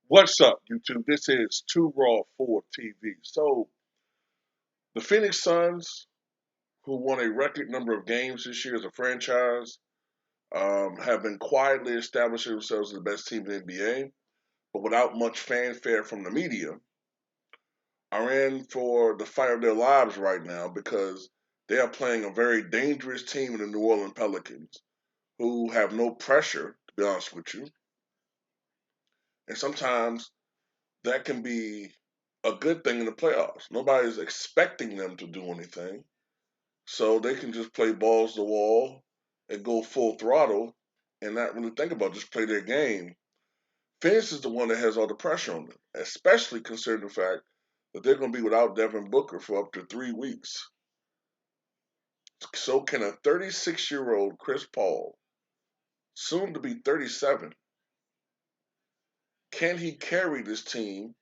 What's up, YouTube? This is Too Raw for TV. So, the Phoenix Suns, who won a record number of games this year as a franchise, have been quietly establishing themselves as the best team in the NBA, but without much fanfare from the media, are in for the fight of their lives right now because they are playing a very dangerous team in the New Orleans Pelicans, who have no pressure, to be honest with you. And sometimes that can be a good thing in the playoffs. Nobody's expecting them to do anything, so they can just play balls to the wall and go full throttle and not really think about it, just play their game. Phoenix is the one that has all the pressure on them, especially considering the fact that they're going to be without Devin Booker for up to 3 weeks. So can a 36-year-old Chris Paul, soon to be 37, can he carry this team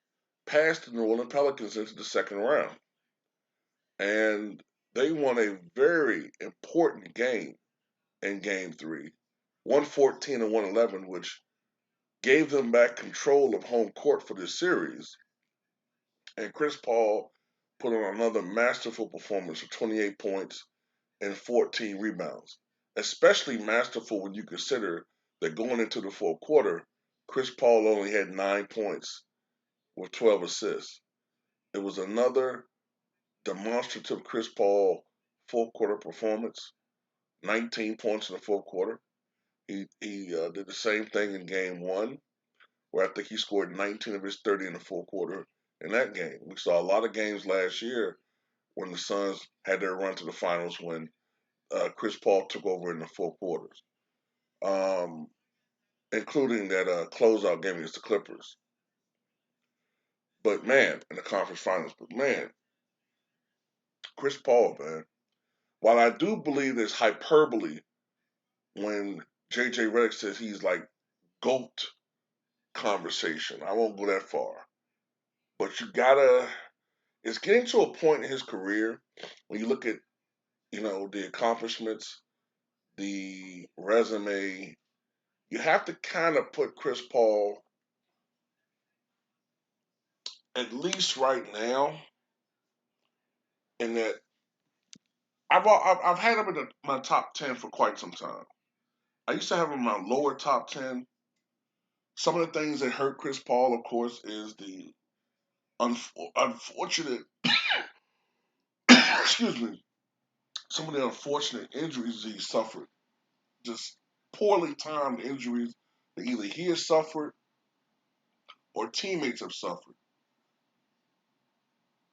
past the New Orleans Pelicans into the second round? And they won a very important game in game three, 114 and 111, which gave them back control of home court for this series. And Chris Paul put on another masterful performance of 28 points and 14 rebounds. Especially masterful when you consider that going into the fourth quarter, Chris Paul only had 9 points with 12 assists. It was another demonstrative Chris Paul fourth quarter performance, 19 points in the fourth quarter. He did the same thing in game one, where I think he scored 19 of his 30 in the fourth quarter in that game. We saw a lot of games last year when the Suns had their run to the finals when Chris Paul took over in the fourth quarters, um, including that closeout game against the Clippers. But man, in the conference finals, but man, Chris Paul, man. While I do believe there's hyperbole when JJ Redick says he's like GOAT conversation, I won't go that far. But you gotta, it's getting to a point in his career when you look at, the accomplishments, the resume, you have to kind of put Chris Paul, at least right now, in that I've had him in my top 10 for quite some time. I used to have him in my lower top 10. Some of the things that hurt Chris Paul, of course, is the unfortunate, excuse me, some of the unfortunate injuries he suffered. Just poorly timed injuries that either he has suffered or teammates have suffered.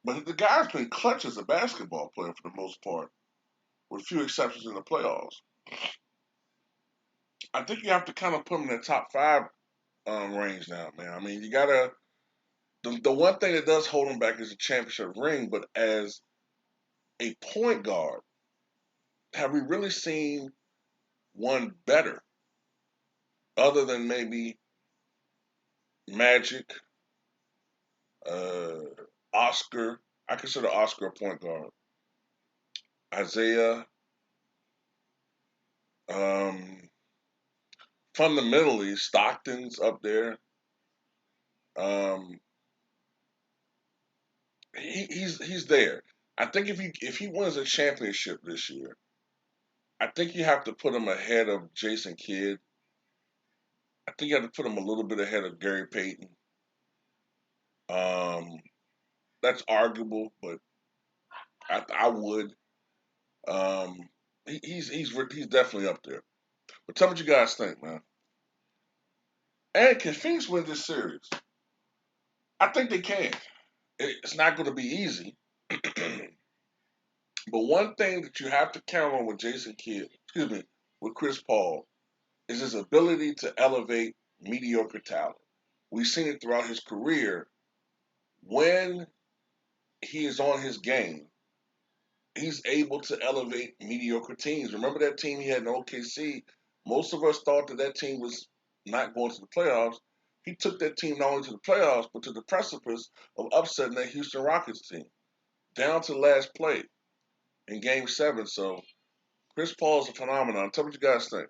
But the guy's been clutch as a basketball player for the most part, with a few exceptions in the playoffs. I think you have to kind of put him in the top five range now, man. I mean, you gotta. The one thing that does hold him back is a championship ring, but as a point guard, have we really seen one better, other than maybe Magic, uh, Oscar? I consider Oscar a point guard. Isaiah, um, fundamentally, Stockton's up there. Um, he's there. I think if he wins a championship this year, I think you have to put him ahead of Jason Kidd. I think you have to put him a little bit ahead of Gary Payton. Um, that's arguable, but I would. Um, he's definitely up there. But tell me what you guys think, man. And can Phoenix win this series? I think they can. It's not going to be easy. But one thing that you have to count on with Jason Kidd, excuse me, with Chris Paul, is his ability to elevate mediocre talent. We've seen it throughout his career. When he is on his game, he's able to elevate mediocre teams. Remember that team he had in OKC? Most of us thought that team was not going to the playoffs. He took that team not only to the playoffs, but to the precipice of upsetting that Houston Rockets team, down to the last play in Game 7. So Chris Paul is a phenomenon. Tell me what you guys think.